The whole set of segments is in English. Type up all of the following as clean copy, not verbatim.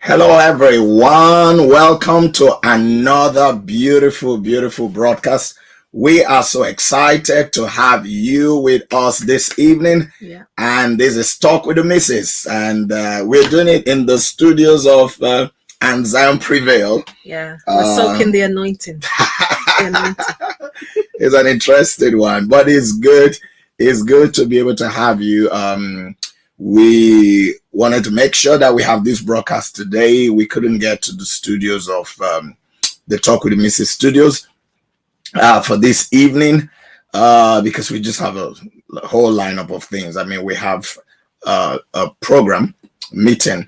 Hello, everyone. Welcome to another beautiful broadcast. We are so excited to have you with us this evening. Yeah. And this is Talk with the Missus. And we're doing it in the studios of And Zion Prevail. Yeah. We're soaking the anointing. It's an interesting one, but it's good. It's good to be able to have you. We wanted to make sure that we have this broadcast today. We couldn't get to the studios of the Talk with the Missus studios for this evening because we just have a whole lineup of things. I mean, we have a program meeting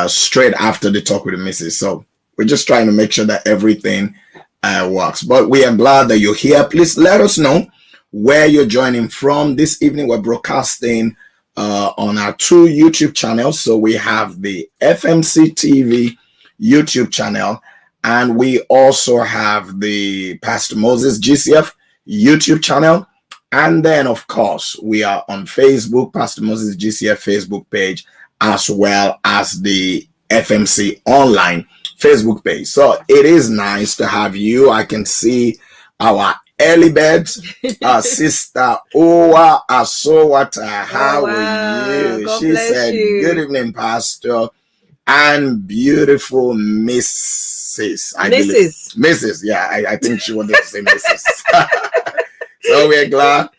straight after the Talk with the Missus. So we're just trying to make sure that everything works. But we are glad that you're here. Please let us know where you're joining from. This evening we're broadcasting on our two YouTube channels. So we have the FMC TV YouTube channel, and we also have the Pastor Moses GCF YouTube channel. And then, of course, we are on Facebook, Pastor Moses GCF Facebook page, as well as the FMC Online Facebook page. So it is nice to have you. I can see our early bird, Sister Owa Asowata. How are you? God She said, you. Good evening, Pastor, and beautiful Mrs. Mrs. Yeah, I think she wanted to say Mrs. So we're glad.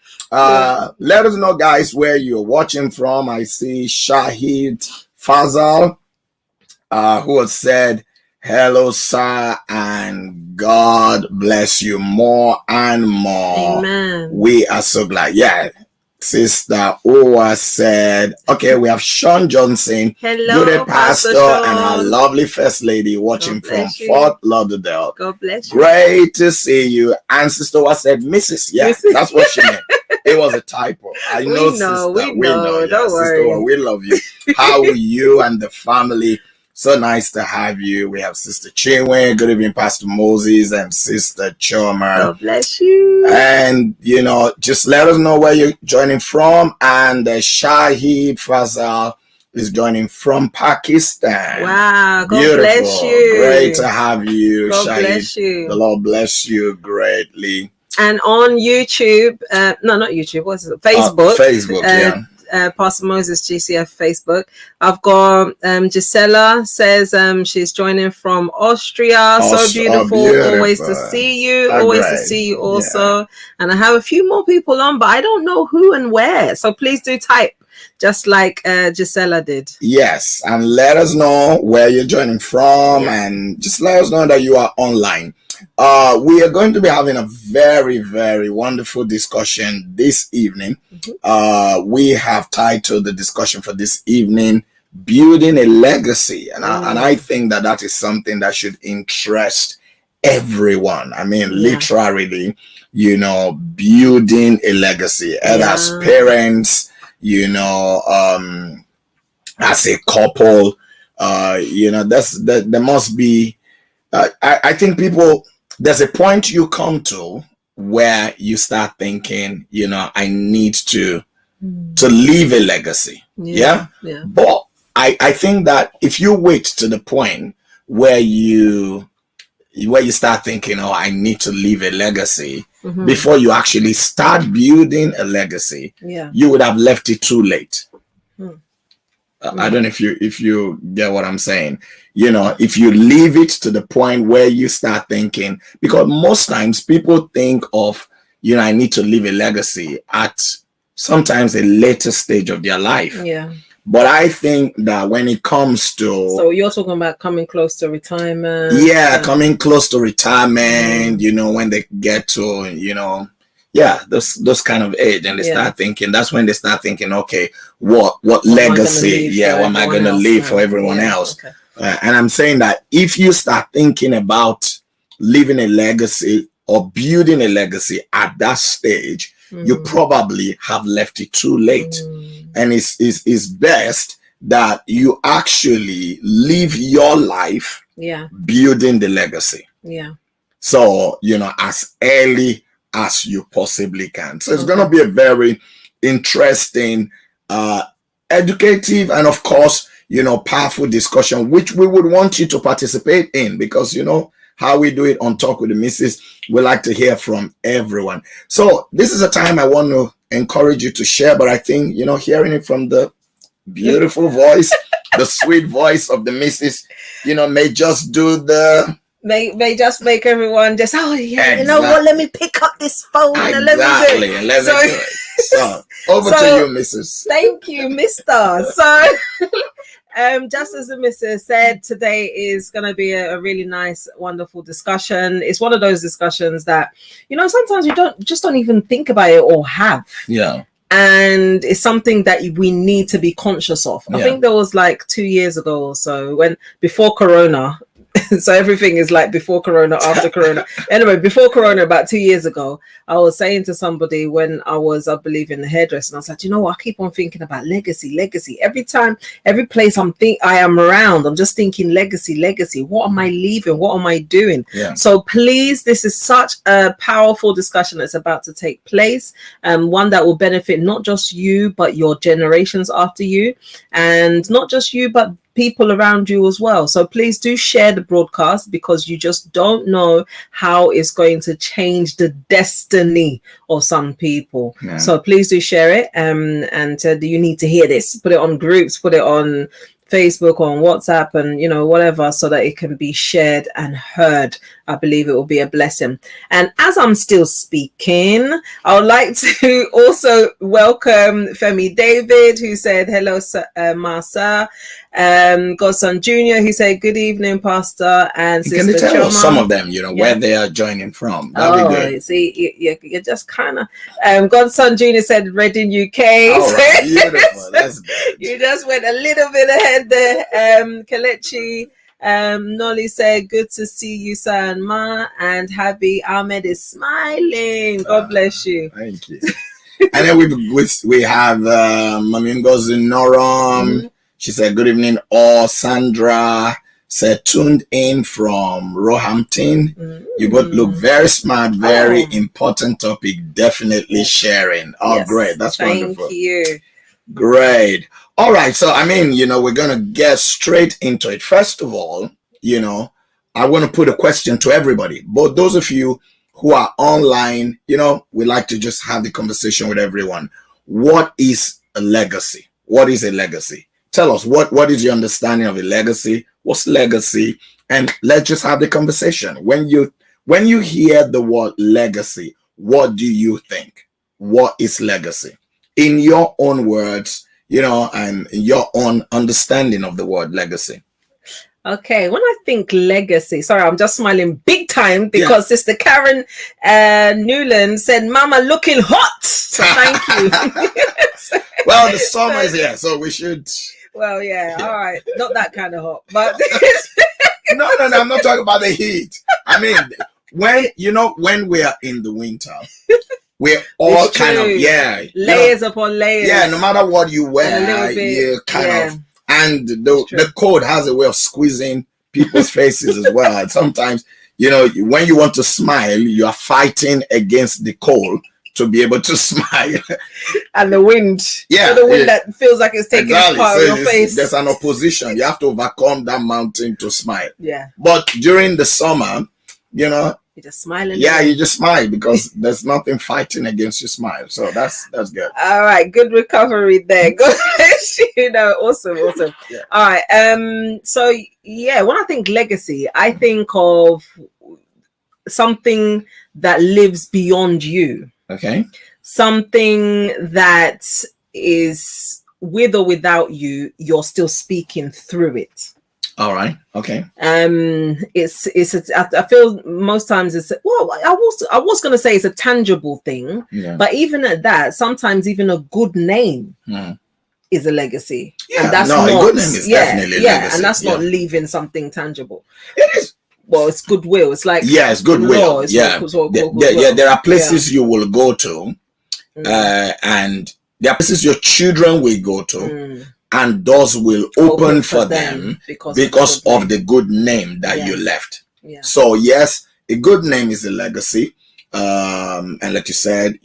Let us know, guys, where you're watching from. I see Shahid Fazal, who has said, hello, sir, and God bless you more and more. Amen. We are so glad. Yeah. Sister Owa said, okay, we have Sean Johnson. Hello, good pastor, and our lovely first lady watching from Fort Lauderdale. God bless you. Great to see you. And Sister Owa said, Mrs. Yeah, that's what she meant. It was a typo. I know, Sister. We know. Yeah, Don't worry. Sister Owa, we love you. How are you and the family? So nice to have you. We have Sister Chinwe. Good evening, Pastor Moses and Sister Choma. God bless you. And, just let us know where you're joining from. And Shahid Fazal is joining from Pakistan. Wow. God Beautiful. Bless you. Great to have you, God Shahid. Bless you. The Lord bless you greatly. And on YouTube, no, not YouTube, what's it? Facebook. Facebook, yeah. Pastor Moses GCF Facebook. I've got Gisela says she's joining from Austria. So beautiful. Always to see you. Always to see you also. Yeah. And I have a few more people on, but I don't know who and where. So please do type, just like Gisela did. Yes, and let us know where you're joining from, and just let us know that you are online. We are going to be having a very, very wonderful discussion this evening. Mm-hmm. We have titled the discussion for this evening, Building a Legacy. And I think that is something that should interest everyone. I mean, literally, building a legacy, as parents, as a couple, there must be, I think there's a point you come to where you start thinking, I need to leave a legacy. Yeah. But I think that if you wait to the point where you start thinking, I need to leave a legacy, before you actually start building a legacy, you would have left it too late. I don't know if you get what I'm saying. If you leave it to the point where you start thinking, because most times people think of, I need to leave a legacy at sometimes a later stage of their life. Yeah. But I think that when it comes to... So you're talking about coming close to retirement? Yeah, coming close to retirement, when they get to, those kind of age, and they start thinking, that's when they start thinking, okay, what legacy, what am I going to leave for everyone else? Okay. And I'm saying that if you start thinking about leaving a legacy or building a legacy at that stage, you probably have left it too late. And it's best that you actually live your life building the legacy. Yeah. So, as early as you possibly can. So it's going to be a very interesting, educative, and of course, powerful discussion, which we would want you to participate in, because how we do it on Talk with the Missus, we like to hear from everyone. So this is a time I want to encourage you to share, but I think, hearing it from the beautiful voice, the sweet voice of the Missus, may just do the... May just make everyone just, oh yeah, exactly. You know what, let me pick up this phone and let me do it. So over to you, Mrs. Thank you, Mr. So just as the Mrs. said, today is going to be a really nice, wonderful discussion. It's one of those discussions that, sometimes you don't even think about it or have. Yeah. And it's something that we need to be conscious of. I think there was like 2 years ago or so, before Corona. So everything is like before Corona, after Corona. Anyway, before Corona, about 2 years ago, I was saying to somebody when I was, I believe, in the hairdresser, and I was like, I keep on thinking about legacy. Every time, every place I am around, I'm just thinking legacy. What am I leaving? What am I doing? Yeah. So please, this is such a powerful discussion that's about to take place, one that will benefit not just you, but your generations after you, and not just you, but people around you as well. So please do share the broadcast, because you just don't know how it's going to change the destiny of some people. Yeah. So please do share it, and you need to hear this. Put it on groups, put it on Facebook, on WhatsApp, and whatever, so that it can be shared and heard. I believe it will be a blessing. And as I'm still speaking, I would like to also welcome Femi David, who said hello, Marsa. Godson Jr., who said good evening, Pastor, and Sister Can you tell Choma. us some of them, where they are joining from? That'd be good. See, you're just kind of. Godson Jr. said Reading, UK. Oh, beautiful. That's good. You just went a little bit ahead there. Kelechi Nolly said, good to see you, sir and ma. And Happy Ahmed is smiling. God bless you. Thank you. And then we have Mami Ngozi Noram. She said, good evening, all. Sandra said, tuned in from Roehampton. You both look very smart, very important topic. Definitely sharing. Oh, yes. Great. That's wonderful. Thank you. Great. All right. So, we're going to get straight into it. First of all, I want to put a question to everybody. But those of you who are online, we like to just have the conversation with everyone. What is a legacy? What is a legacy? Tell us, what is your understanding of a legacy? What's legacy? And let's just have the conversation. When you hear the word legacy, what do you think? What is legacy? In your own words, and your own understanding of the word legacy. Okay, when I think legacy, sorry, I'm just smiling big time because Sister Karen Newland said, Mama looking hot. So thank you. Well, the summer is here, so we should... Well, yeah, all right. Not that kind of hot, but... No, I'm not talking about the heat. When we are in the winter, we're all kind of, layers upon layers. Yeah, no matter what you wear, you kind of... And the cold has a way of squeezing people's faces as well. And sometimes, when you want to smile, you are fighting against the cold to be able to smile. And the wind. Yeah. The wind that feels like it's taking part of your face. There's an opposition. You have to overcome that mountain to smile. Yeah. But during the summer, you just smile. Yeah, you just smile because there's nothing fighting against your smile. So that's good. All right, good recovery there. Good, awesome. Yeah. All right. So when I think legacy, I think of something that lives beyond you. Okay. Something that is with or without you, you're still speaking through it. All right. Okay. I feel most times I was going to say it's a tangible thing, but even at that, sometimes even a good name is a legacy. Yeah. And that's a good name is definitely a legacy. And that's not leaving something tangible. It is. Well, it's goodwill. It's like it's goodwill. There are places you will go to, and there are places your children will go to. And doors will open for them because of the good name that you left. Yeah. So yes, a good name is a legacy. And like you said,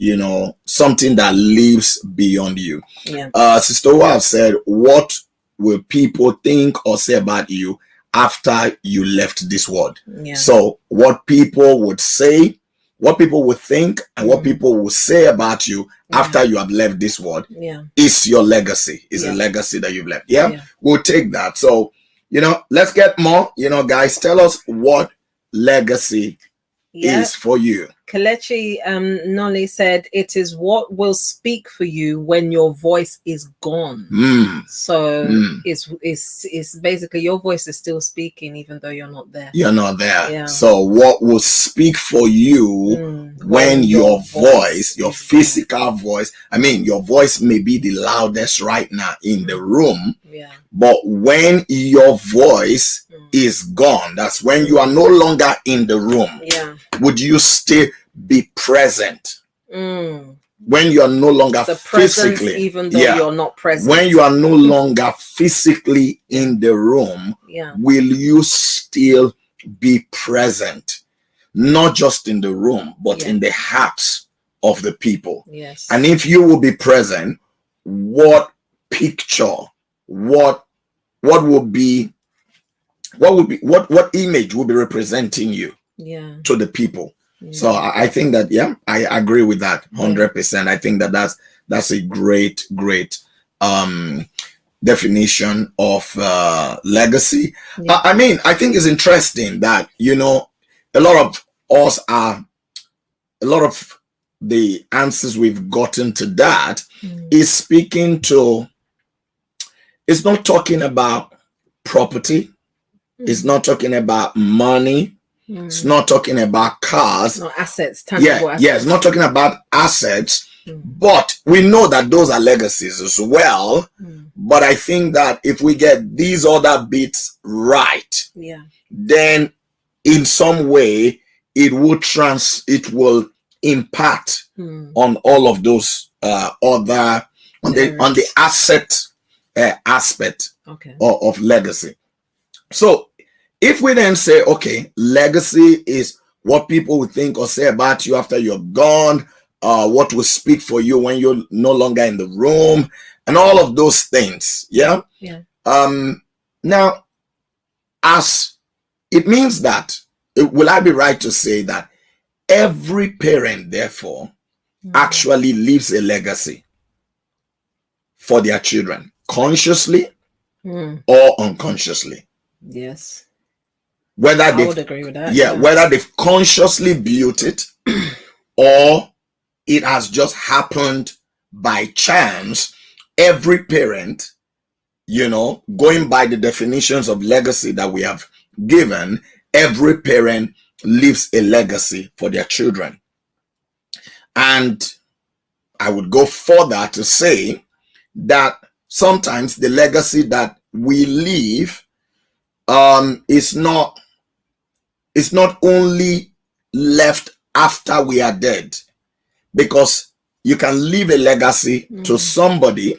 something that lives beyond you. Yeah. Sister Wab said, what will people think or say about you after you left this world? Yeah. So what people would say, what people would think, and what people will say about you after you have left this world is your legacy, is a legacy that you've left. We'll take that. So, let's get more, guys, tell us what legacy is for you. Kelechi Nolly said, it is what will speak for you when your voice is gone. So it's basically your voice is still speaking even though you're not there. You're not there. So what will speak for you when your voice, your physical voice, I mean, your voice may be the loudest right now in the room, but when your voice is gone, that's when you are no longer in the room. Would you still be present when you are no longer physically, even though you're not present? When you are no longer physically in the room, will you still be present? Not just in the room, but in the hearts of the people. And if you will be present, what picture, what image will be representing you to the people? So I think that, I agree with that 100%. I think that that's a great definition of legacy. I mean, I think it's interesting that, a lot of the answers we've gotten to that is speaking to, it's not talking about property. It's not talking about money. It's not talking about cars. No assets, tangible assets. It's not talking about assets. But we know that those are legacies as well. But I think that if we get these other bits right, then in some way it will impact on all of those on the asset aspect of legacy. So if we then say, okay, legacy is what people will think or say about you after you're gone, what will speak for you when you're no longer in the room, and all of those things. Now, as it means that, will I be right to say that every parent, therefore, actually leaves a legacy for their children, consciously or unconsciously? Yes. Whether I would agree with that. Whether they've consciously built it or it has just happened by chance, every parent, going by the definitions of legacy that we have given, every parent leaves a legacy for their children. And I would go further to say that sometimes the legacy that we leave is not only left after we are dead, because you can leave a legacy to somebody,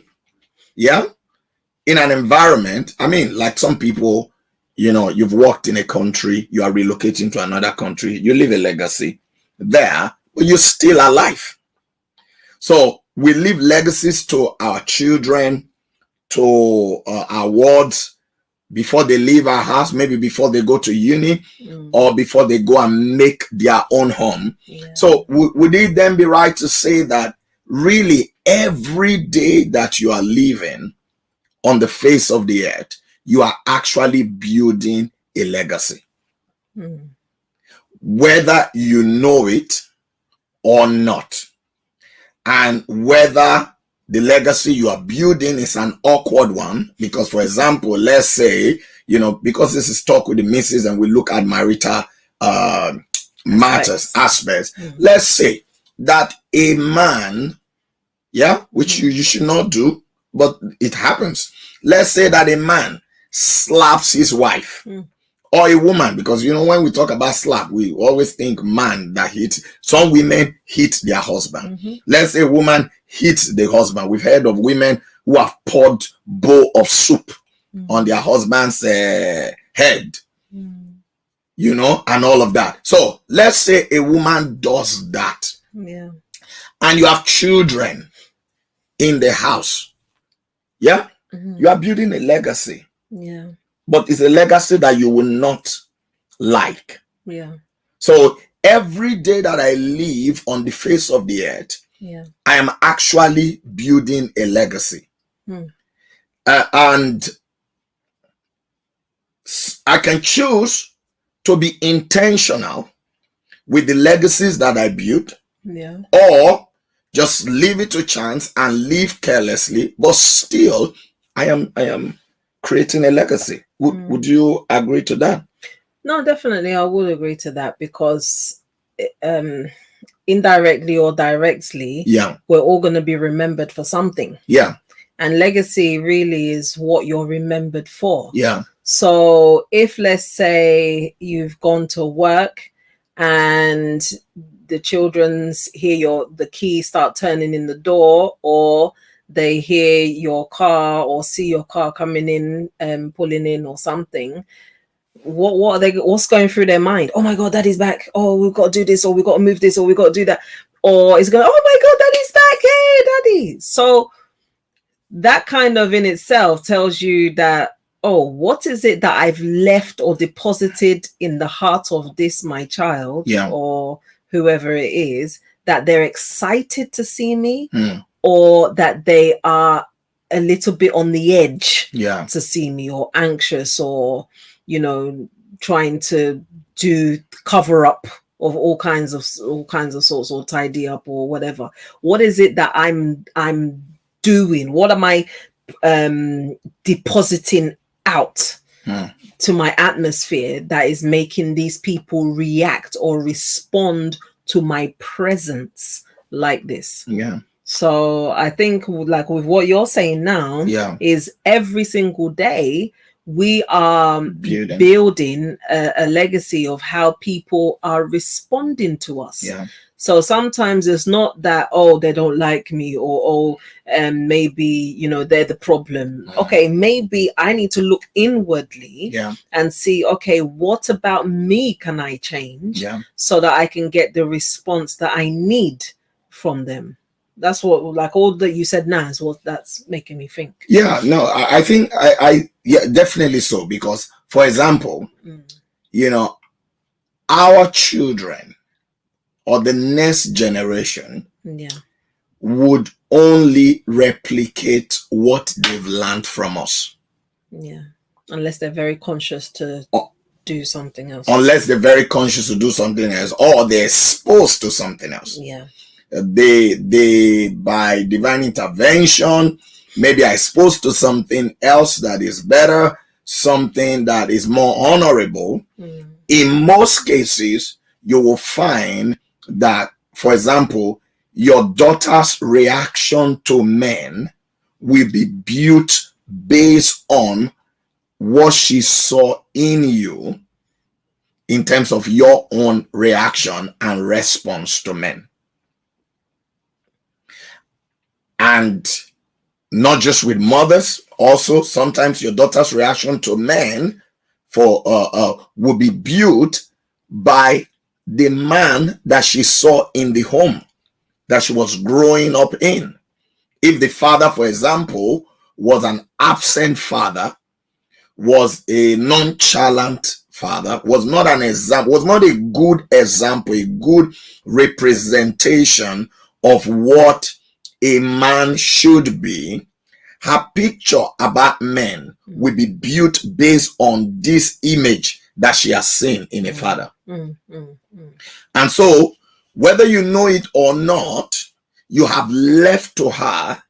in an environment. I mean, like some people, you've worked in a country, you are relocating to another country, you leave a legacy there, but you're still alive. So we leave legacies to our children, to our wards, before they leave our house, maybe before they go to uni, or before they go and make their own home. So would it then be right to say that really every day that you are living on the face of the earth, you are actually building a legacy? Whether you know it or not, and whether the legacy you are building is an awkward one, because, for example, let's say, because this is Talk with the Missus and we look at marital matters, aspects. Let's say that a man, which you should not do, but it happens. Let's say that a man slaps his wife, or a woman, because, when we talk about slap, we always think man that hit. Some women hit their husband. Let's say a woman hits the husband. We've heard of women who have poured bowl of soup on their husband's head, and all of that. So let's say a woman does that, and you have children in the house, You are building a legacy. Yeah. But it's a legacy that you will not like. Yeah. So every day that I live on the face of the earth, yeah, I am actually building a legacy. And I can choose to be intentional with the legacies that I build, yeah, or just leave it to chance and live carelessly, but still I am creating a legacy. Would you agree to that? No, definitely I would agree to that, because indirectly or directly, yeah, we're all going to be remembered for something. Yeah. And legacy really is what you're remembered for. Yeah. So if, let's say, you've gone to work and the children's hear the key start turning in the door, or they hear your car or see your car coming in and pulling in or something, what's going through their mind? Oh my God, Daddy's back. Oh, we've got to do this, or we've got to move this, or we've got to do that. Or it's going, oh my God, Daddy's back. Hey, Daddy. So that kind of in itself tells you that, oh, what is it that I've left or deposited in the heart of this, my child, or whoever it is, that they're excited to see me, or that they are a little bit on the edge to see me, or anxious, or, trying to do cover up of all kinds of sorts, or tidy up, or whatever. What is it that I'm doing? What am I depositing out to my atmosphere that is making these people react or respond to my presence like this? So I think, like with what you're saying now, is every single day we are building a legacy of how people are responding to us. So sometimes it's not that, oh, they don't like me, or maybe, they're the problem. Okay, maybe I need to look inwardly and see, okay, what about me can I change so that I can get the response that I need from them? That's what, like, all that you said now is what that's making me think. I think I definitely so, because, for example, our children or the next generation would only replicate what they've learned from us. Unless they're very conscious to do something else. Unless they're very conscious to do something else, or they're exposed to something else. They by divine intervention maybe are exposed to something else that is better, something that is more honorable. In most cases, you will find that, for example, your daughter's reaction to men will be built based on what she saw in you in terms of your own reaction and response to men. And not just with mothers, also sometimes your daughter's reaction to men will be built by the man that she saw in the home that she was growing up in. If the father, for example, was an absent father, was a nonchalant father, was not an example, was not a good example, a good representation of what a man should be, her picture about men will be built based on this image that she has seen in a father. And so, whether you know it or not, you have left to her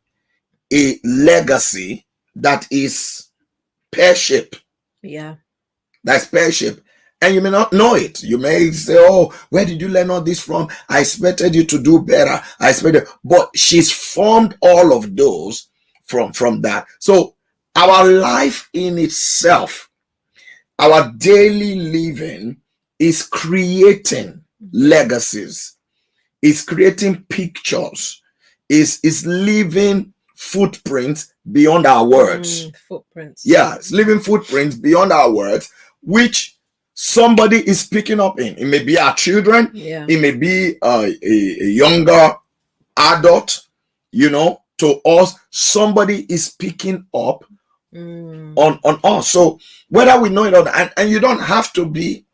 a legacy that is pear-shaped. That's pear-shaped. And you may not know it. You may say, oh, where did you learn all this from? I expected you to do better. But she's formed all of those from that. So our life in itself, our daily living, is creating legacies, is creating pictures, is leaving footprints beyond our words. It's leaving footprints beyond our words, which somebody is picking up in. It may be our children, it may be a younger adult, to us, somebody is picking up on us. So whether we know it or not, and you don't have to be,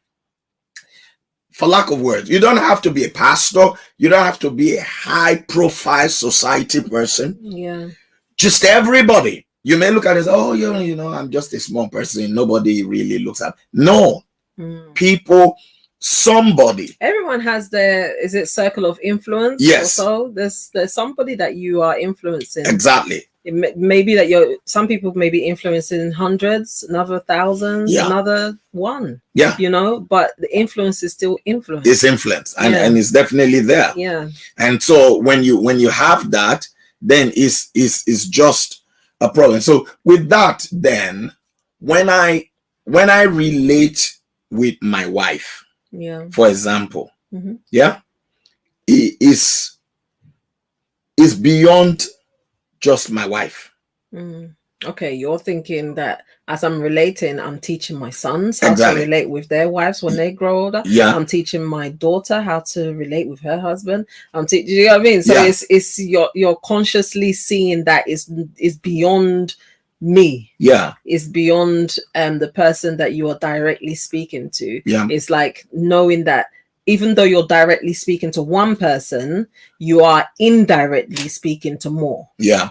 for lack of words, you don't have to be a pastor, you don't have to be a high profile society person. Yeah. Just everybody. You may look at it as, oh, you know, I'm just a small person, nobody really looks at. No. People, somebody. Everyone has their, is it circle of influence? Yes. Also, there's somebody that you are influencing. Exactly. It may be that some people may be influencing hundreds, another thousands, another one. Yeah. You know, but the influence is still influence. It's influence, and it's definitely there. Yeah. And so when you have that, then it's just a problem. So with that, then when I relate with my wife, for example, it is beyond just my wife. Okay, you're thinking that as I'm relating, I'm teaching my sons how to relate with their wives when they grow older. Yeah. I'm teaching my daughter how to relate with her husband. You know what I mean? So it's you're consciously seeing that is beyond me. Yeah. It's beyond the person that you are directly speaking to. Yeah. It's like knowing that even though you're directly speaking to one person, you are indirectly speaking to more. Yeah.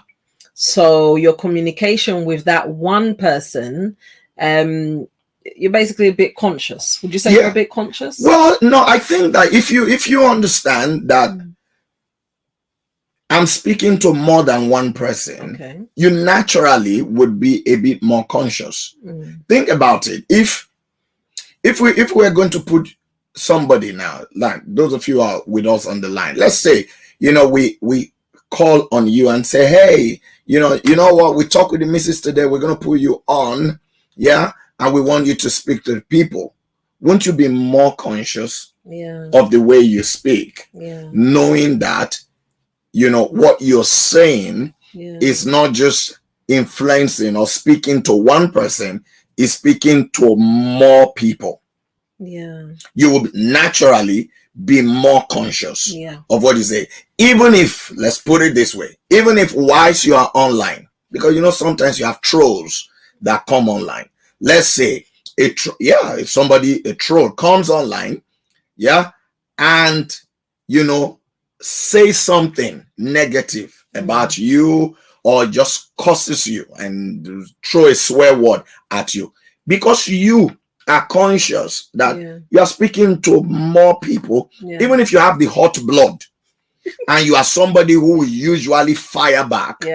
So your communication with that one person, you're basically a bit conscious. Would you say you're a bit conscious? Well, no, I think that if you understand that I'm speaking to more than one person, you naturally would be a bit more conscious. Think about it. If we're going to put somebody now, like those of you who are with us on the line, let's say, you know, we call on you and say, hey, you know what, we talk with the missus today, we're going to put you on, and we want you to speak to the people. Won't you be more conscious of the way you speak, knowing that, you know, what you're saying is not just influencing or speaking to one person, is speaking to more people? You will naturally be more conscious of what you say. Even if, let's put it this way, even if whilst you are online, because you know sometimes you have trolls that come online. Let's say if a troll comes online, and you know, say something negative about you, or just curses you and throw a swear word at you, because you are conscious that you are speaking to more people, even if you have the hot blood and you are somebody who usually fire back,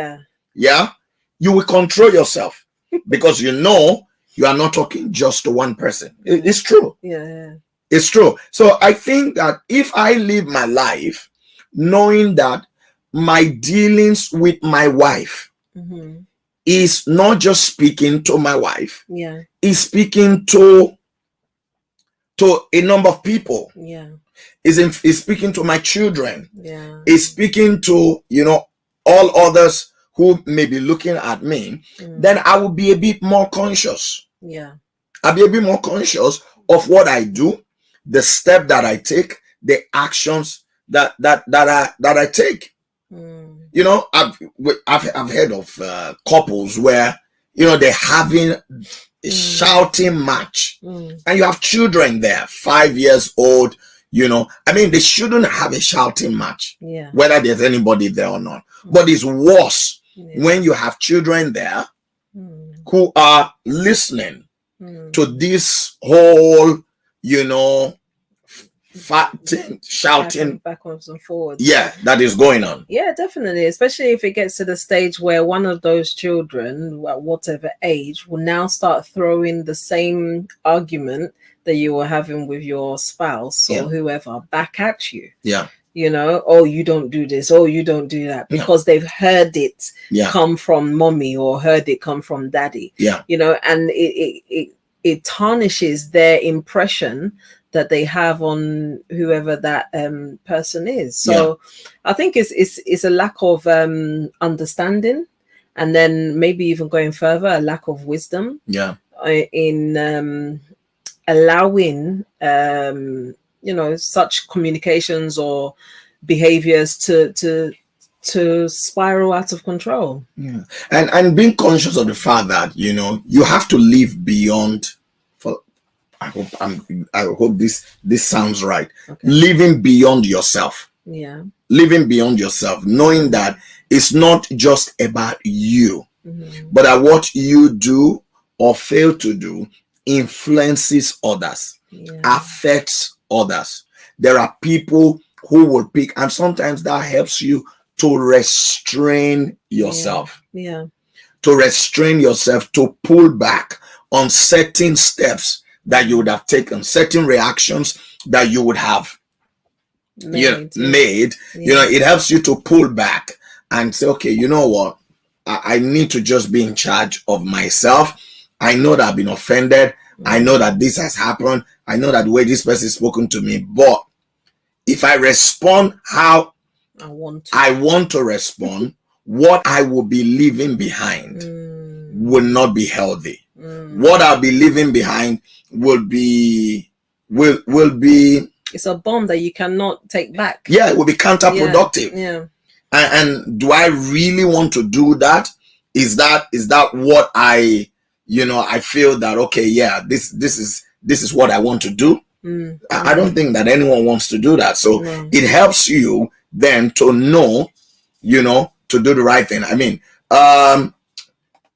you will control yourself because you know you are not talking just to one person. It's true. It's true. So I think that if I live my life knowing that my dealings with my wife is not just speaking to my wife, is speaking to a number of people, is speaking to my children, is speaking to, you know, all others who may be looking at me, then I will be a bit more conscious. I'll be a bit more conscious of what I do, the step that I take, the actions that I take. You know, I've heard of couples where, you know, they're having a shouting match, and you have children there, 5 years old. You know, I mean, they shouldn't have a shouting match, whether there's anybody there or not. But it's worse when you have children there who are listening to this whole, you know, fighting, shouting backwards and forwards. That is going on. Definitely, especially if it gets to the stage where one of those children, at whatever age, will now start throwing the same argument that you were having with your spouse or whoever back at you. You know, oh, you don't do this, oh, you don't do that, because they've heard it come from mommy or heard it come from daddy. You know, and it tarnishes their impression that they have on whoever that person is. So I think it's a lack of understanding, and then maybe even going further, a lack of wisdom in allowing you know, such communications or behaviors to to spiral out of control. Yeah. And being conscious of the fact that, you know, you have to live beyond. For I hope this sounds right. Okay. Living beyond yourself. Yeah. Living beyond yourself, knowing that it's not just about you, but that what you do or fail to do influences others, affects others. There are people who will pick, and sometimes that helps you to restrain yourself. Yeah. To restrain yourself, to pull back on certain steps that you would have taken, certain reactions that you would have made. You know, it helps you to pull back and say, okay, you know what? I need to just be in charge of myself. I know that I've been offended. I know that this has happened. I know that the way this person is spoken to me, but if I respond how I want to respond, what I will be leaving behind will not be healthy. What I'll be leaving behind will be it's a bomb that you cannot take back. Yeah, it will be counterproductive. Yeah. And do I really want to do that? Is that what I feel that, okay, yeah, this is what I want to do? I don't think that anyone wants to do that. So it helps you then to know, to do the right thing. I mean, Ngozi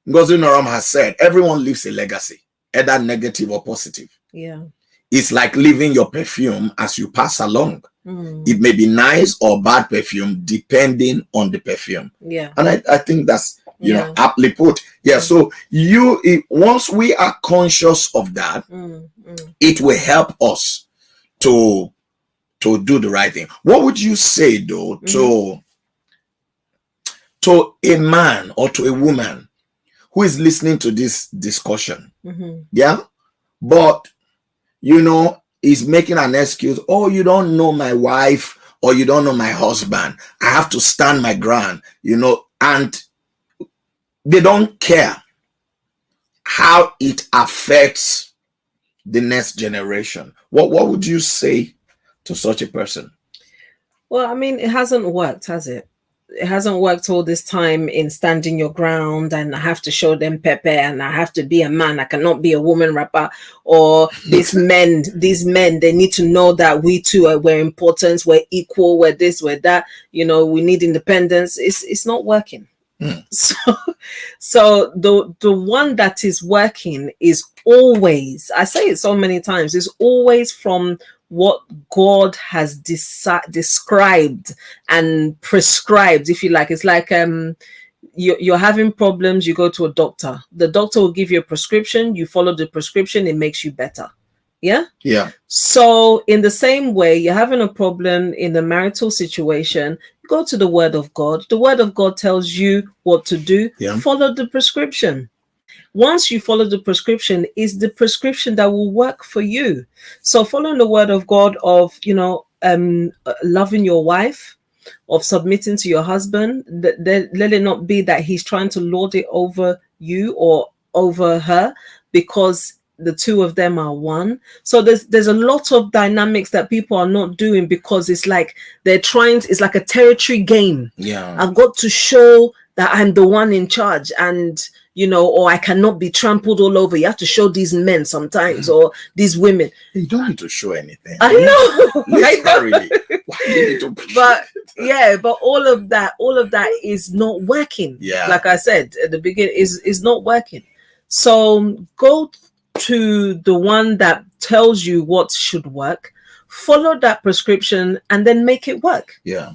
Noram has said, everyone leaves a legacy, either negative or positive. Yeah. It's like leaving your perfume as you pass along. It may be nice or bad perfume depending on the perfume. Yeah. And I think that's, aptly put. Yeah. So once we are conscious of that, it will help us to do the right thing. What would you say though to a man or to a woman who is listening to this discussion? Yeah. But is making an excuse. Oh, you don't know my wife or you don't know my husband. I have to stand my ground, and they don't care how it affects the next generation. What would you say to such a person? Well, I mean, it hasn't worked, has it? It hasn't worked all this time in standing your ground, and I have to show them pepe, and I have to be a man. I cannot be a woman rapper. Or these men, they need to know that we too we're important, we're equal, we're this, we're that. We need independence. It's not working. So the one that is working is always, I say it so many times, is always from what God has described and prescribed, if you like. It's like you're having problems, you go to a doctor. The doctor will give you a prescription, you follow the prescription, it makes you better. Yeah. So in the same way, you're having a problem in the marital situation, go to the Word of God. The Word of God tells you what to do. Follow the prescription. Once you follow the prescription, is the prescription that will work for you. So following the Word of God of, loving your wife, of submitting to your husband, let it not be that he's trying to lord it over you or over her, because the two of them are one. So there's a lot of dynamics that people are not doing, because it's like it's like a territory game. Yeah. I've got to show that I'm the one in charge, and or I cannot be trampled all over. You have to show these men sometimes, or these women. You don't need to show anything. I know. Literally. Why do you need to but all of that is not working. Yeah. Like I said at the beginning, is not working. So go to the one that tells you what should work, follow that prescription, and then make it work. Yeah.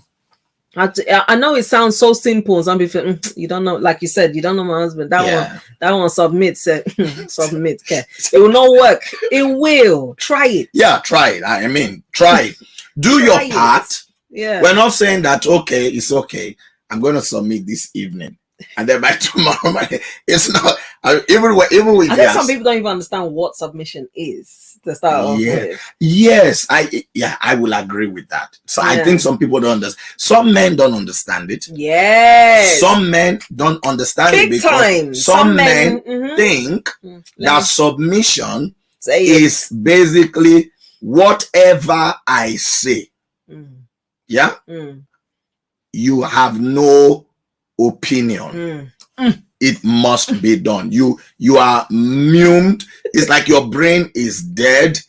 I know it sounds so simple. Some people, you don't know, like you said, you don't know my husband. That one submit. Submit. Okay. It will not work. It will. Try it. Yeah, try it. I mean, try it. Do your part. Yeah. We're not saying that, okay, it's okay, I'm going to submit this evening, and then by tomorrow, it's not. Even with I think some people don't even understand what submission is to start off with. Yes, I will agree with that. So I think some people don't understand. Some men don't understand it. Yes. Some men don't understand it because some men think that submission is basically whatever I say. Yeah. you have no opinion. It must be done. You are mute. It's like your brain is dead.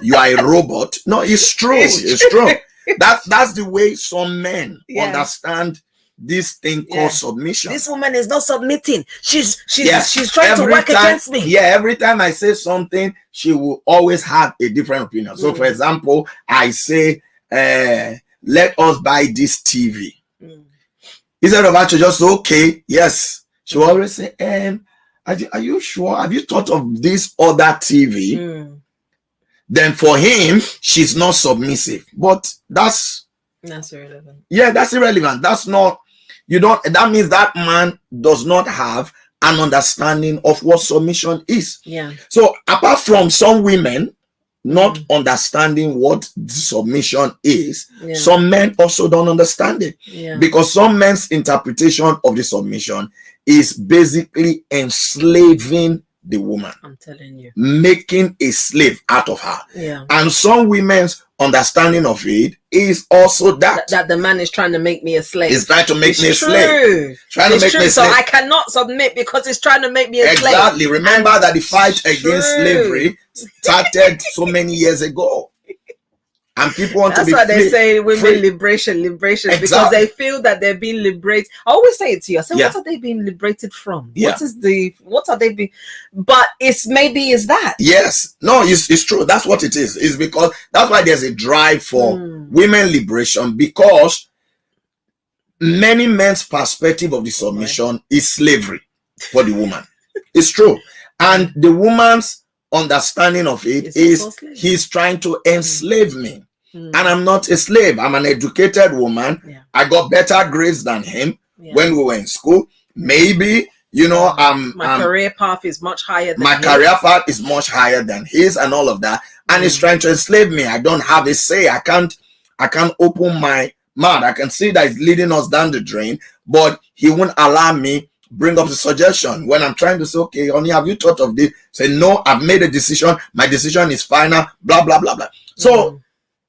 You are a robot. No, it's true. It's true. That's the way some men understand this thing called submission. This woman is not submitting. She's trying to work against me. Yeah, every time I say something, she will always have a different opinion. So, for example, I say, let us buy this TV. Instead of actually just okay, yes. She will always say, are you sure? Have you thought of this other TV? Then for him, she's not submissive. But that's irrelevant. Yeah, that's irrelevant. That's not, that means that man does not have an understanding of what submission is. Yeah. So apart from some women not understanding what submission is, some men also don't understand it. Yeah. Because some men's interpretation of the submission is basically enslaving the woman. I'm telling you. Making a slave out of her. Yeah. And some women's understanding of it is also that the man is trying to make me a slave. He's trying to make me a slave. So I cannot submit because he's trying to make me a slave. Exactly. Remember that the fight against slavery started so many years ago. And people want to be That's why they say women liberation, exactly. Because they feel that they're being liberated. I always say it to you. I say, what are they being liberated from? Yeah. What are they being? But it's that. Yes. No, it's true. That's what it is. It's because that's why there's a drive for women liberation, because many men's perspective of the submission is slavery for the woman. It's true. And the woman's understanding of it is he's trying to enslave me. And I'm not a slave. I'm an educated woman. Yeah. I got better grades than him when we were in school. Maybe, my career path is much higher than his and all of that. And he's trying to enslave me. I don't have a say. I can't open my mouth. I can see that it's leading us down the drain, but he won't allow me bring up the suggestion when I'm trying to say, okay, honey, have you thought of this? Say, no, I've made a decision. My decision is final, blah, blah, blah, blah. So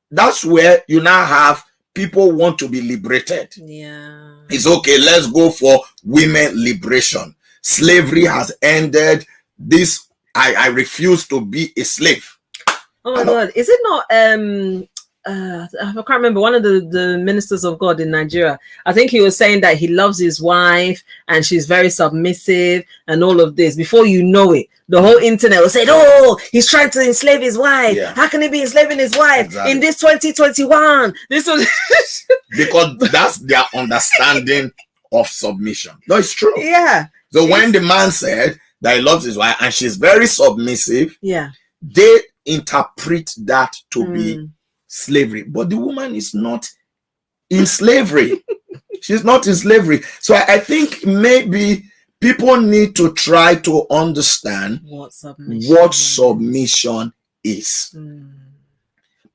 that's where you now have people want to be liberated. Yeah. It's okay. Let's go for women liberation. Slavery has ended. This, I refuse to be a slave. Oh my God. Is it not, I can't remember, one of the ministers of God in Nigeria. I think he was saying that he loves his wife and she's very submissive and all of this. Before you know it, the whole internet will say, oh, he's trying to enslave his wife. Yeah. How can he be enslaving his wife in this 2021? This was because that's their understanding of submission. No, it's true. Yeah. So when the man said that he loves his wife and she's very submissive, they interpret that to be slavery. But the woman is not in slavery. She's not in slavery. So I think maybe people need to try to understand what submission is.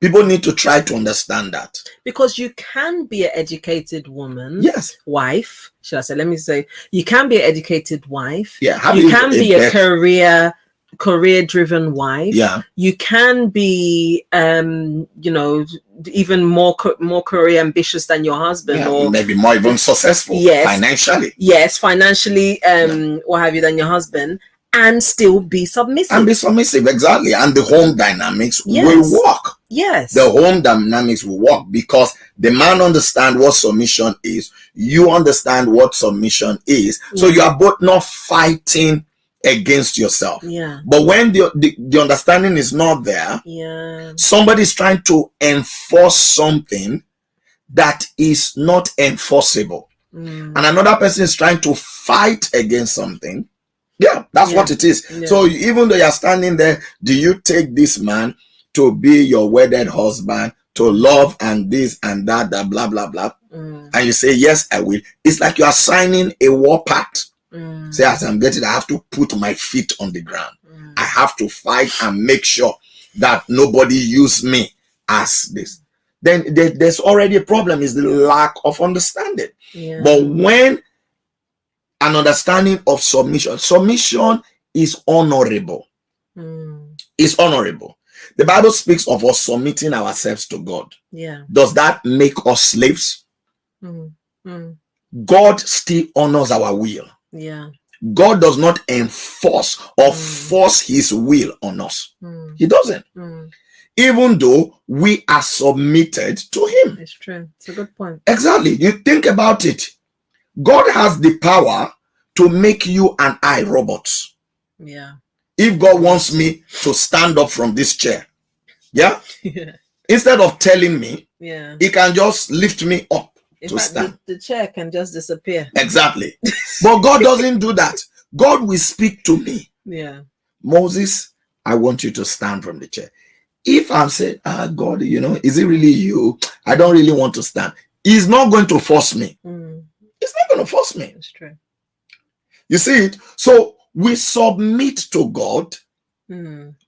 People need to try to understand that. Because you can be an educated woman. Yes. Wife. Should I say? Let me say. You can be an educated wife. Yeah. You can be a career-driven wife. Yeah. You can be, even more career ambitious than your husband, or maybe more even successful. Financially. Yes, financially, what have you, than your husband, and still be submissive. Exactly. And the home dynamics will work. Yes. The home dynamics will work because the man understands what submission is. You understand what submission is. So you are both not fighting against yourself. But when the understanding is not there, somebody is trying to enforce something that is not enforceable. And another person is trying to fight against something. That's what it is. So even though you're standing there, do you take this man to be your wedded husband, to love and this and that, blah, blah, blah? And you say, yes, I will. It's like you are signing a war pact. Say, as I'm getting, I have to put my feet on the ground. I have to fight and make sure that nobody use me as this. Then there's already a problem, is the lack of understanding. But when an understanding of submission is honorable. It's honorable. The Bible speaks of us submitting ourselves to God. Does that make us slaves? God still honors our will. Yeah. God does not enforce or force his will on us. He doesn't. Even though we are submitted to him. It's true. It's a good point. Exactly. You think about it. God has the power to make you and I robots. Yeah. If God wants me to stand up from this chair, yeah, instead of telling me, he can just lift me up. In fact, the chair can just disappear. Exactly. But God doesn't do that. God will speak to me. Yeah. Moses, I want you to stand from the chair. If I'm saying, God, is it really you? I don't really want to stand. He's not going to force me. He's not going to force me. That's true. You see it? So we submit to God,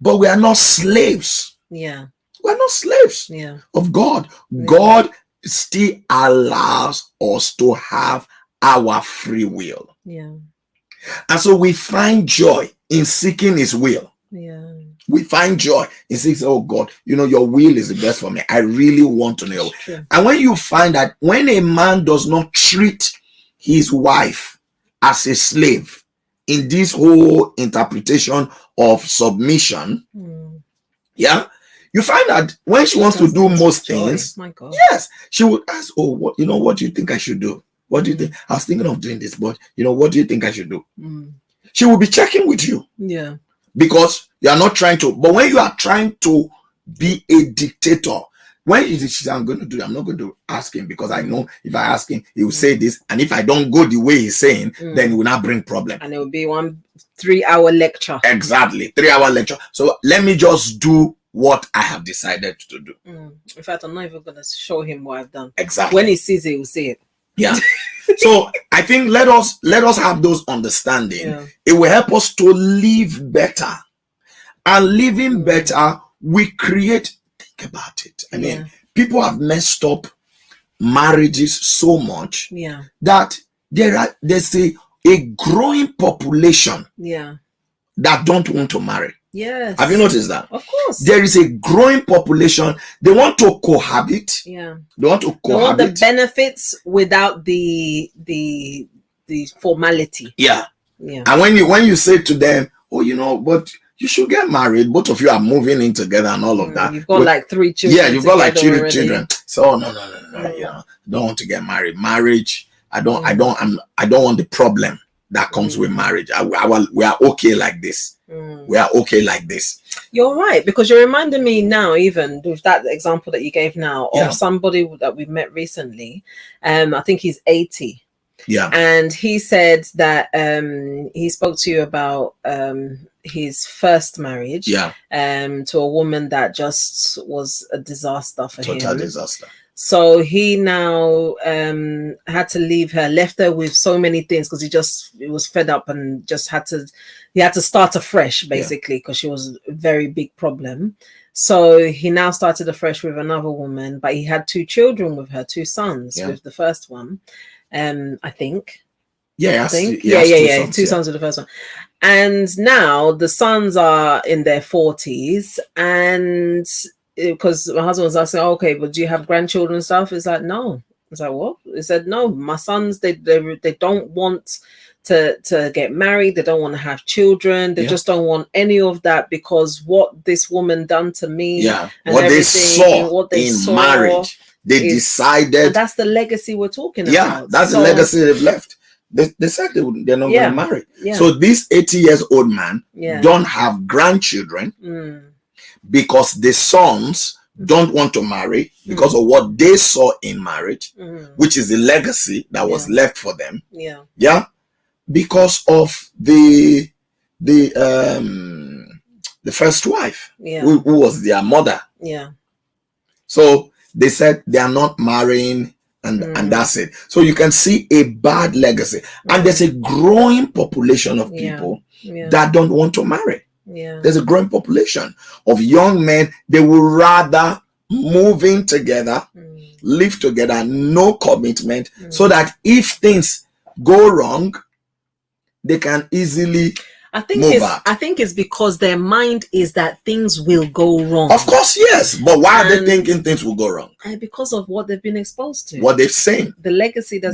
but we are not slaves. Yeah. We're not slaves of God. God still allows us to have our free will. Yeah. And so we find joy in seeking his will. Yeah. We find joy in saying, oh God, your will is the best for me. I really want to know. And when you find that when a man does not treat his wife as a slave in this whole interpretation of submission, you find that when she wants to do most things, my God. Yes, she would ask, oh, what do you think I should do? What do you think? I was thinking of doing this, but what do you think I should do? She will be checking with you. Yeah. Because you are not trying to, but when you are trying to be a dictator, when she says, I'm going to do it, I'm not going to ask him, because I know if I ask him, he will say this. And if I don't go the way he's saying, then it will not bring problem. And it will be 3-hour lecture. Exactly. 3-hour lecture. So let me just do what I have decided to do. In fact, I'm not even going to show him what I've done. Exactly. When he sees it, he will see it. Yeah. So I think let us have those understanding. Yeah. It will help us to live better. And living better, we create, think about it. I mean, people have messed up marriages so much that there's a growing population that don't want to marry. Yes. Have you noticed that? Of course. There is a growing population. They want to cohabit. Yeah. They want to cohabit. They want the benefits without the formality. Yeah. Yeah. And when you say to them, oh, but you should get married. Both of you are moving in together and all of that. You've got like 3 children. Yeah, you've got like children. So no. Don't want to get married. Marriage. I don't want the problem that comes with marriage. We are okay like this. We are okay like this. You're right, because you're reminding me now, even with that example that you gave now, of somebody that we met recently. I think he's 80. Yeah. And he said that he spoke to you about his first marriage. Yeah. To a woman that just was a disaster for him. Total disaster. So he now had to leave her, left her with so many things because he was fed up and just had to start afresh, basically, because she was a very big problem. So he now started afresh with another woman, but he had 2 children with her, 2 sons with the first one, I think. Yeah, 2 sons with the first one. And now the sons are in their 40s, and because my husband was asking, okay, but do you have grandchildren and stuff? It's like, no. It's like, what? He said, no, my sons, they don't want to get married. They don't want to have children. They just don't want any of that, because what this woman done to me, and what they saw in marriage, they decided. And that's the legacy we're talking about. Yeah, that's the legacy they've left. They said they're not going to marry. Yeah. So this 80-year-old man don't have grandchildren. Because the sons don't want to marry because of what they saw in marriage, which is the legacy that was left for them. Yeah. Because of the first wife, who was their mother. Yeah. So they said they are not marrying, and that's it. So you can see a bad legacy. And there's a growing population of people that don't want to marry. Yeah. There's a growing population of young men. They would rather move in together, live together, no commitment, so that if things go wrong, they can easily I think it's because their mind is that things will go wrong. Of course, yes. But why are they thinking things will go wrong? Because of what they've been exposed to. What they've seen. The legacy that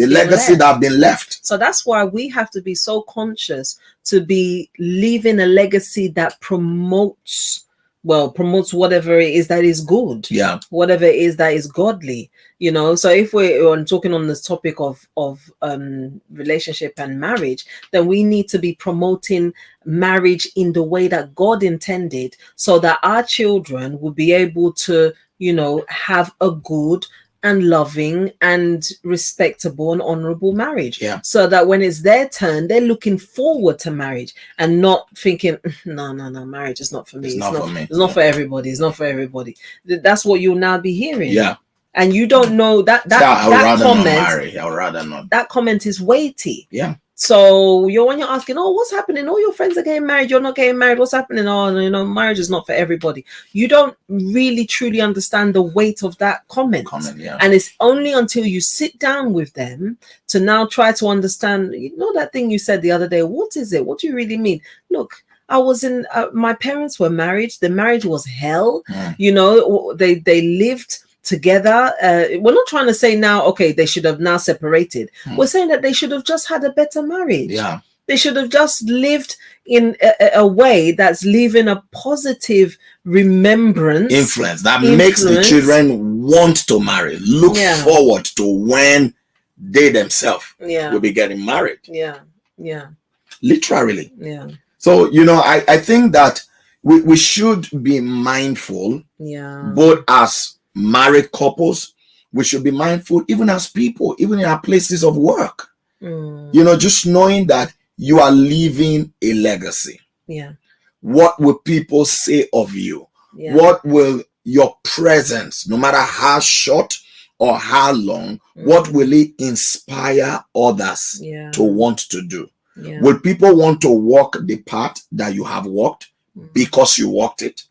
have been left. So that's why we have to be so conscious to be leaving a legacy that promotes whatever it is that is good. Yeah. Whatever it is that is godly. You know, so if we're talking on this topic of relationship and marriage, then we need to be promoting marriage in the way that God intended, so that our children will be able to, you know, have a good and loving and respectable and honorable marriage. Yeah. So that when it's their turn, they're looking forward to marriage and not thinking, no, marriage is not for me. It's not for me. It's not for everybody. It's not for everybody. That's what you'll now be hearing. Yeah. And you don't know that comment. I'd rather not. That comment is weighty. Yeah. So when you're asking, oh, what's happening? All your friends are getting married. You're not getting married. What's happening? Oh, you know, marriage is not for everybody. You don't really truly understand the weight of that comment. Yeah. And it's only until you sit down with them to now try to understand, you know, that thing you said the other day. What is it? What do you really mean? Look, I was in, my parents were married. The marriage was hell. You know, they lived together. We're not trying to say now, okay, they should have now separated. We're saying that they should have just had a better marriage. Yeah. They should have just lived in a way that's leaving a positive remembrance, influence that makes the children want to marry, look forward to when they themselves will be getting married. Literally. So, you know, I think that we should be mindful, both as married couples, we should be mindful even as people, even in our places of work. You know, just knowing that you are leaving a legacy. What will people say of you? What will your presence, no matter how short or how long, what will it inspire others to want to do? Will people want to walk the path that you have walked because you walked it?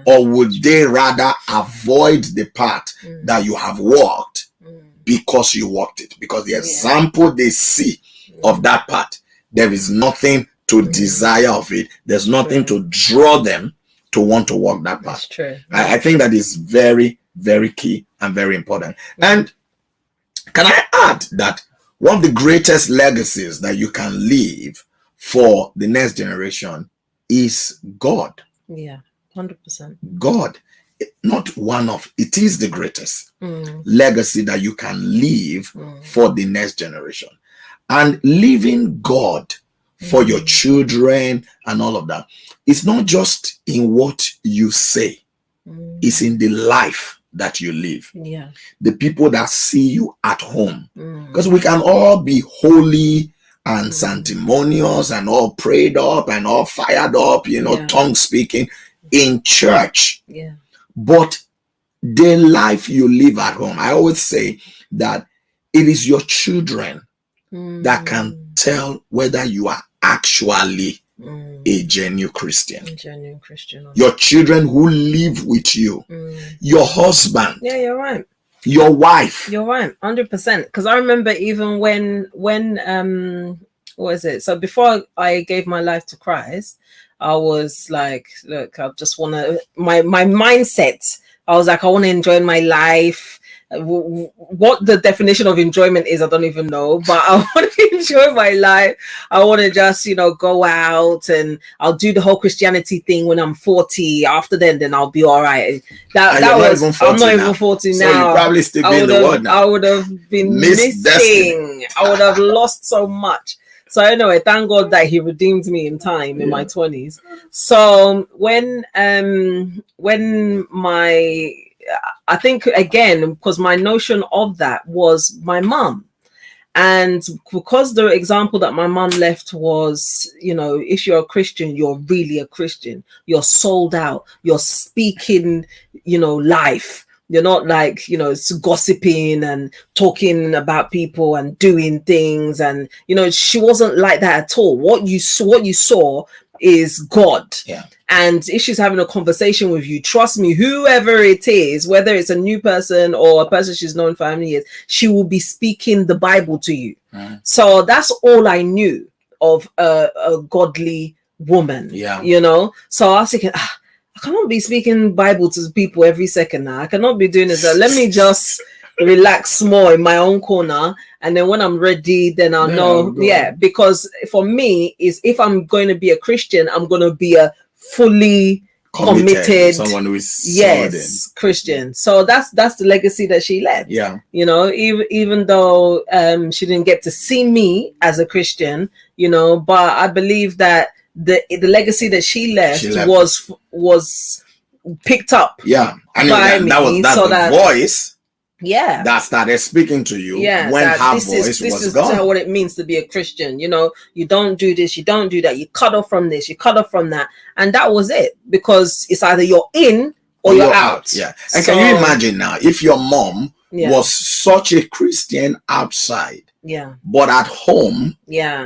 Or would they rather avoid the path that you have walked because you walked it? Because the example they see of that path, there is nothing to desire of it. There's nothing to draw them to want to walk that path. That's true. I think that is very, very key and very important. And can I add that one of the greatest legacies that you can leave for the next generation is God. 100%. God, not one of, it is the greatest legacy that you can leave for the next generation. And leaving God for your children and all of that, it's not just in what you say, it's in the life that you live. The people that see you at home. Because we can all be holy and sanctimonious and all prayed up and all fired up, you know, tongue speaking in church. But the life you live at home, I always say that it is your children that can tell whether you are actually a genuine Christian. Your children who live with you, your husband. You're right. Your wife. You're right, 100%. Because I remember even when what is it? So before I gave my life to Christ, I was like, look, I just want to, my mindset, I was like, I want to enjoy my life. What the definition of enjoyment is, I don't even know, but I want to enjoy my life. I want to just, you know, go out and I'll do the whole Christianity thing when I'm 40. After then I'll be all right. I'm not even 40 now. So you probably still be in the world now. I would have been missing. I would have lost so much. So anyway, thank God that he redeemed me in time in my 20s. So when I think, again, because my notion of that was my mom. And because the example that my mom left was, you know, if you're a Christian, you're really a Christian. You're sold out. You're speaking, you know, life. You're not like, you know, gossiping and talking about people and doing things. And, you know, she wasn't like that at all. What you saw is God. And if she's having a conversation with you, trust me, whoever it is, whether it's a new person or a person she's known for how many years, she will be speaking the Bible to you. So that's all I knew of a godly woman. Yeah. You know, so I was thinking, I cannot be speaking Bible to people every second now. I cannot be doing this. Let me just relax more in my own corner, and then when I'm ready, then I'll know. Yeah, because for me, is if I'm going to be a Christian, I'm going to be a fully committed someone who is solid. Christian. So that's the legacy that she left. Yeah, you know, even though she didn't get to see me as a Christian, you know, but I believe that the legacy that she left was picked up. Yeah, I mean that was the voice. Yeah, that started speaking to you. Yeah, when her voice was gone. This is what it means to be a Christian. You know, you don't do this, you don't do that. You cut off from this, you cut off from that, and that was it. Because it's either you're in or you're out. Yeah, and can you imagine now if your mom was such a Christian outside? Yeah. But at home,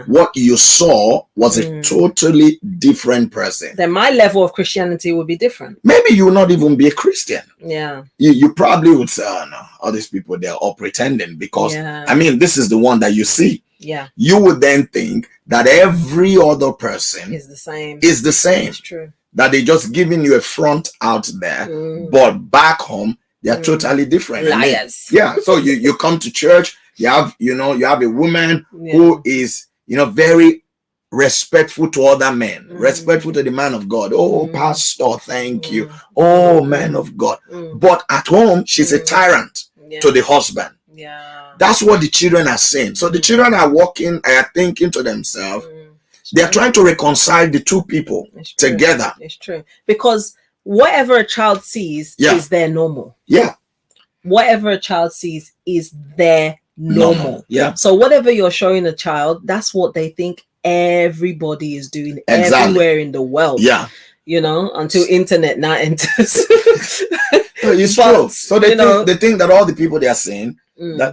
what you saw was a totally different person. Then my level of Christianity would be different. Maybe you will not even be a Christian. Yeah. You probably would say, oh no, all these people, they're all pretending, because I mean, this is the one that you see. Yeah. You would then think that every other person is the same. It's true. That they're just giving you a front out there, but back home, they're totally different. Liars. I mean, so you come to church. You have a woman who is, very respectful to other men, respectful to the man of God. Oh, pastor, thank you. Oh, man of God. But at home, she's a tyrant to the husband. Yeah. That's what the children are saying. So the children are thinking to themselves, they're trying to reconcile the two people together. It's true. Because whatever a child sees is their normal. Yeah. Whatever a child sees is their normal. Yeah. So whatever you're showing a child, that's what they think everybody is doing everywhere in the world. Yeah. You know, until internet now enters. It's true. So they think that all the people they are saying,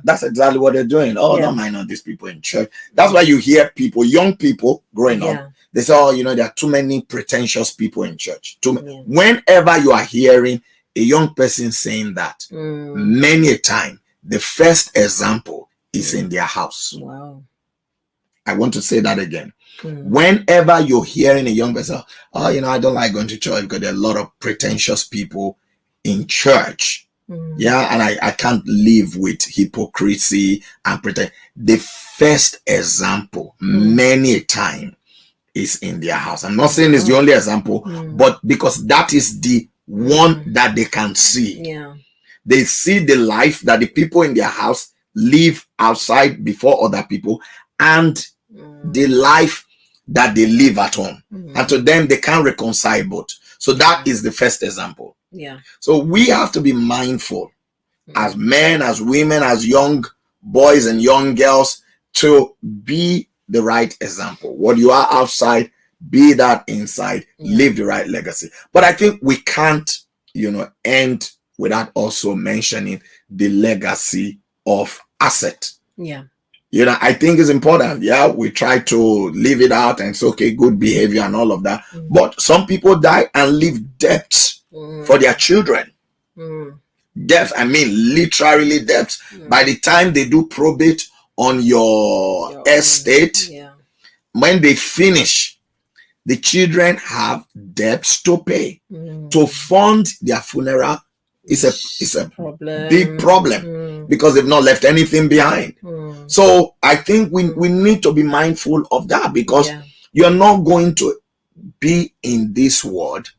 that's exactly what they're doing. Oh, don't mind all these people in church. That's why you hear people, young people growing up, they say, oh, there are too many pretentious people in church. Whenever you are hearing a young person saying that, many a time, the first example is in their house. Wow. I want to say that again. Whenever you're hearing a young person, oh, I don't like going to church because there are a lot of pretentious people in church. Yeah, and I can't live with hypocrisy and pretend. The first example, many a time, is in their house. I'm not saying it's the only example, but because that is the one that they can see. Yeah. They see the life that the people in their house live outside before other people, and the life that they live at home. And to them, they can't reconcile both. So that is the first example. Yeah. So we have to be mindful as men, as women, as young boys and young girls, to be the right example. What you are outside, be that inside, live the right legacy. But I think we can't, end without also mentioning the legacy of asset. Yeah. I think it's important. Yeah, we try to leave it out and say, okay, good behavior and all of that. But some people die and leave debts for their children. Debts, I mean, literally debts. By the time they do probate on your estate, when they finish, the children have debts to pay to fund their funeral. It's a big problem because they've not left anything behind. So I think we need to be mindful of that, because you're not going to be in this world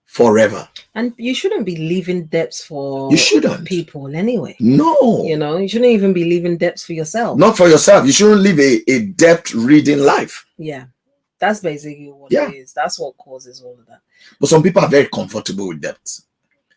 forever. And you shouldn't be leaving debts for people anyway. No. You shouldn't even be leaving debts for yourself. Not for yourself. You shouldn't live a debt-ridden life. Yeah. That's basically what it is. That's what causes all of that. But some people are very comfortable with debts.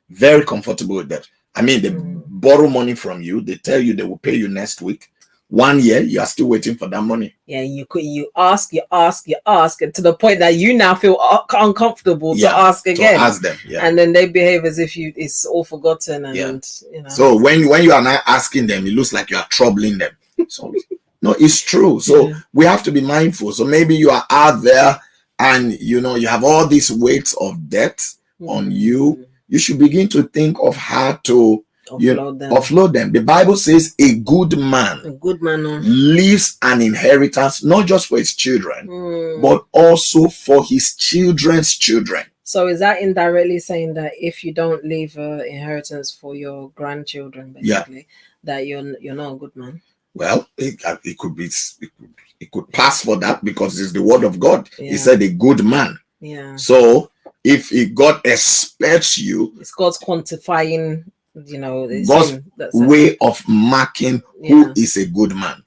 Very comfortable with debt. I mean, they borrow money from you. They tell you they will pay you next week. 1 year, you are still waiting for that money. Yeah, you ask, and to the point that you now feel uncomfortable to ask again. To ask them, and then they behave as if it's all forgotten. And so when you are now asking them, it looks like you are troubling them. So no, it's true. So we have to be mindful. So maybe you are out there and you have all these weights of debt on you. You should begin to think of how to offload them. The Bible says a good man leaves an inheritance not just for his children, but also for his children's children. So is that indirectly saying that if you don't leave an inheritance for your grandchildren, basically, that you're not a good man? Well, it could be. It could pass for that because it's the word of God. He said a good man. Yeah. So if God expects you, it's God's quantifying. God's way of marking who is a good man.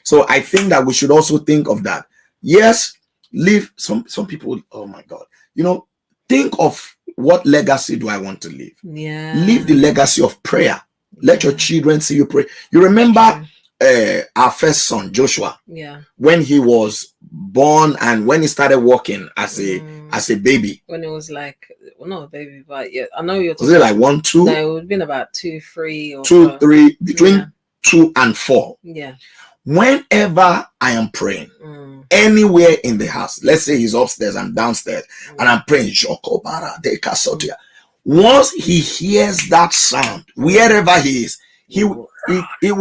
So I think that we should also think of that. Yes, leave some people. Oh my God, think of what legacy do I want to leave? Yeah, leave the legacy of prayer. Let your children see you pray. You remember our first son Joshua? Yeah, when he was born and when he started walking as a baby. When it was like, well, not a baby, but I know you're. Was it like 1, 2? No, it would have been about 2, 3, or 2, 3, between 2 and 4. Yeah. Whenever I am praying, anywhere in the house, let's say he's upstairs and downstairs, and I'm praying, once he hears that sound, wherever he is, he will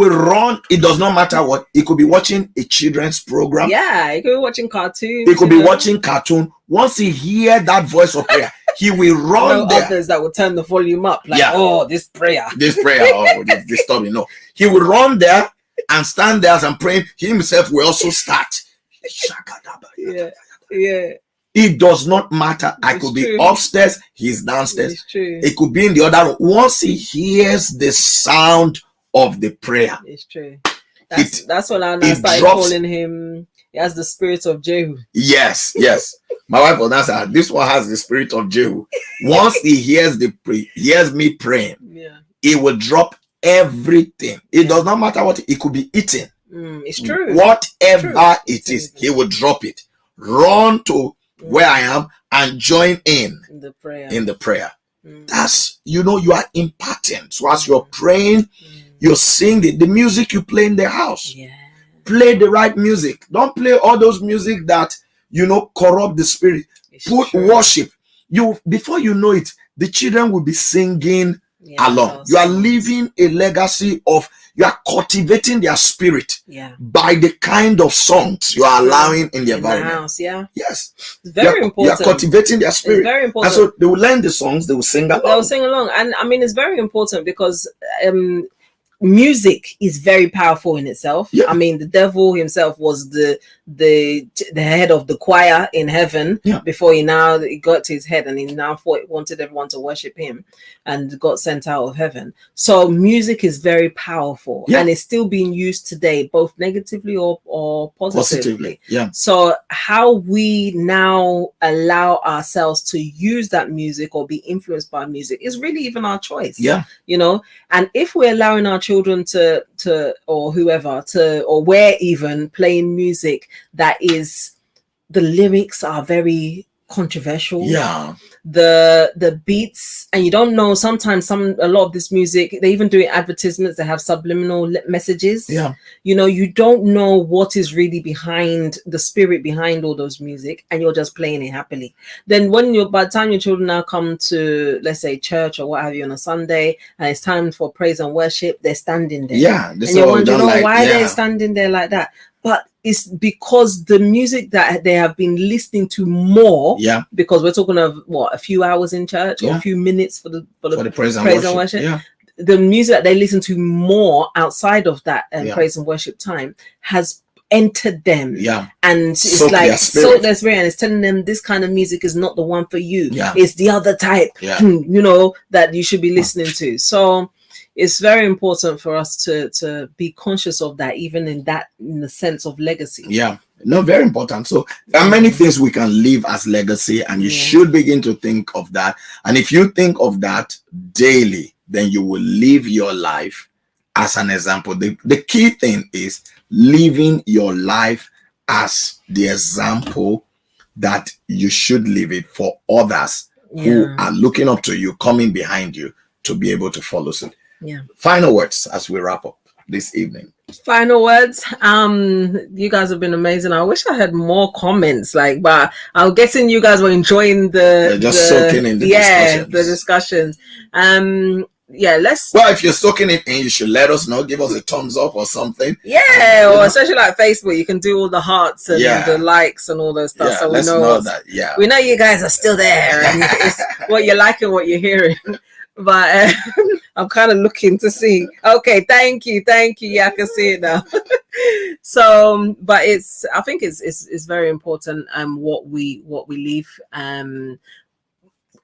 run. It does not matter what. He could be watching a children's program. Yeah, he could be watching cartoons. He could be watching cartoon. Once he hear that voice of prayer, he will run there. Others that will turn the volume up, like, this prayer, this disturbing. No, he will run there and stand there and praying. He himself will also start. Yeah. It does not matter. I could be upstairs, he's downstairs. It could be in the other room. Once he hears the sound of the prayer, it's true. That's when I started calling him. He has the spirit of Jehu. Yes. My wife will answer. This one has the spirit of Jehu. Once he hears me praying, he will drop everything. It does not matter what. It could be eating. It's true. Whatever it is, he will drop it. Run to where I am and join in the prayer. That's, you are imparting. So as you're praying, you're singing the music you play in the house. Play the right music. Don't play all those music that corrupt the spirit. Put worship. Before you know it, the children will be singing along. You are leaving a legacy of, you are cultivating their spirit by the kind of songs you are allowing in the environment. House, yes, it's very important. You are cultivating their spirit. It's very important. And so they will learn the songs, they will sing along. And I mean, it's very important because music is very powerful in itself. I mean, the devil himself was the head of the choir in heaven before he got to his head, and he now wanted everyone to worship him and got sent out of heaven. So music is very powerful and it's still being used today, both negatively or positively. So how we now allow ourselves to use that music or be influenced by music is really even our choice. And if we're allowing our children to or whoever or we're even playing music that is, the lyrics are very controversial, the beats, and you don't know, sometimes a lot of this music, they even do advertisements that have subliminal messages. You don't know what is really behind the spirit behind all those music, and you're just playing it happily. Then by the time your children now come to, let's say, church or what have you on a Sunday, and it's time for praise and worship, they're standing there, and you're wondering why they're standing there like that. But it's because the music that they have been listening to more, because we're talking of a few hours in church or a few minutes for the praise and worship. The music that they listen to more outside of that praise and worship time has entered them, and it's like soak their spirit, and it's telling them this kind of music is not the one for you. It's the other type, that you should be listening to. So it's very important for us to be conscious of that, even in the sense of legacy. Very important. So there are many things we can leave as legacy, and you should begin to think of that. And if you think of that daily, then you will live your life as an example. The key thing is living your life as the example that you should live it for others who are looking up to you, coming behind you, to be able to follow suit. Final words as we wrap up this evening. Final words. You guys have been amazing. I wish I had more comments, but I'm guessing you guys were enjoying soaking in the discussions. The discussions. let's. Well, if you're soaking it in, you should let us know. Give us a thumbs up or something. Yeah, or especially like Facebook, you can do all the hearts and the likes and all those stuff. Yeah, so we know that. Yeah, we know you guys are still there, and it's what you're liking, what you're hearing. But I'm kind of looking to see. Okay, thank you. Yeah, I can see it now. So, but I think it's very important. What we leave.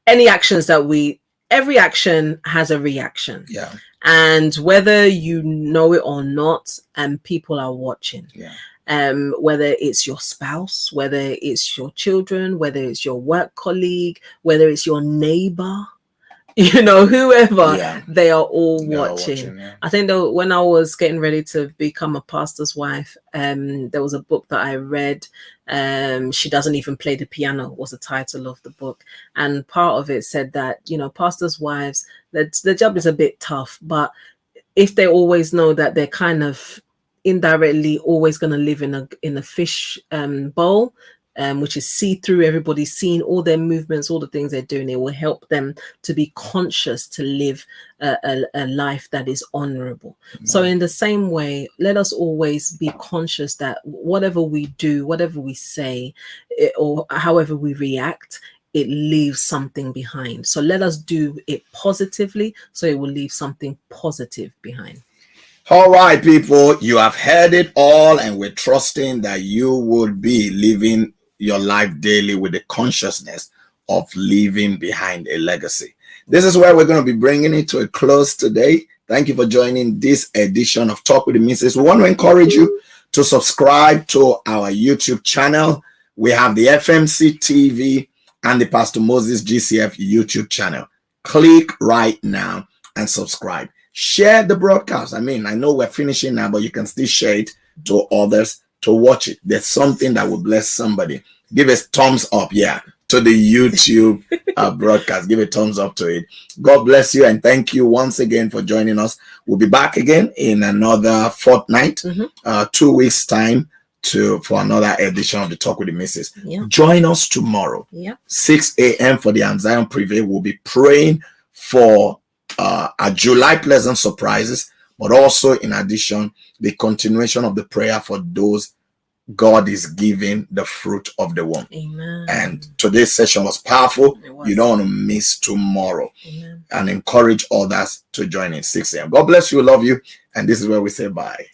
Any actions that every action has a reaction. Yeah. And whether you know it or not, people are watching. Yeah. Whether it's your spouse, whether it's your children, whether it's your work colleague, whether it's your neighbor, whoever, they are all watching. I think that when I was getting ready to become a pastor's wife, there was a book that I read. She Doesn't Even Play the Piano was the title of the book. And part of it said that, pastors' wives, the job is a bit tough, but if they always know that they're kind of indirectly always going to live in a fish bowl, which is see-through, everybody's seeing all their movements, all the things they're doing, it will help them to be conscious, to live a life that is honorable. So in the same way, let us always be conscious that whatever we do, whatever we say, or however we react, it leaves something behind. So let us do it positively, so it will leave something positive behind. All right, people, you have heard it all, and we're trusting that you would be living your life daily with the consciousness of leaving behind a legacy. This is where we're going to be bringing it to a close today. Thank you for joining this edition of Talk with the Missus. We want to encourage you to subscribe to our YouTube channel. We have the FMC TV and the Pastor Moses GCF YouTube channel. Click right now and subscribe. Share the broadcast. I know we're finishing now, but you can still share it to others to watch it. There's something that will bless somebody. Give a thumbs up, to the YouTube broadcast. Give a thumbs up to it. God bless you, and thank you once again for joining us. We'll be back again in another fortnight, 2 weeks time, for another edition of the Talk with the Missus. Join us tomorrow, 6 a.m. for the Zion Prevail. We'll be praying for a July pleasant surprises, but also in addition, the continuation of the prayer for those God is giving the fruit of the womb. Amen. And today's session was powerful. You don't want to miss tomorrow. Amen. And encourage others to join in 6 a.m. God bless you. Love you. And this is where we say bye.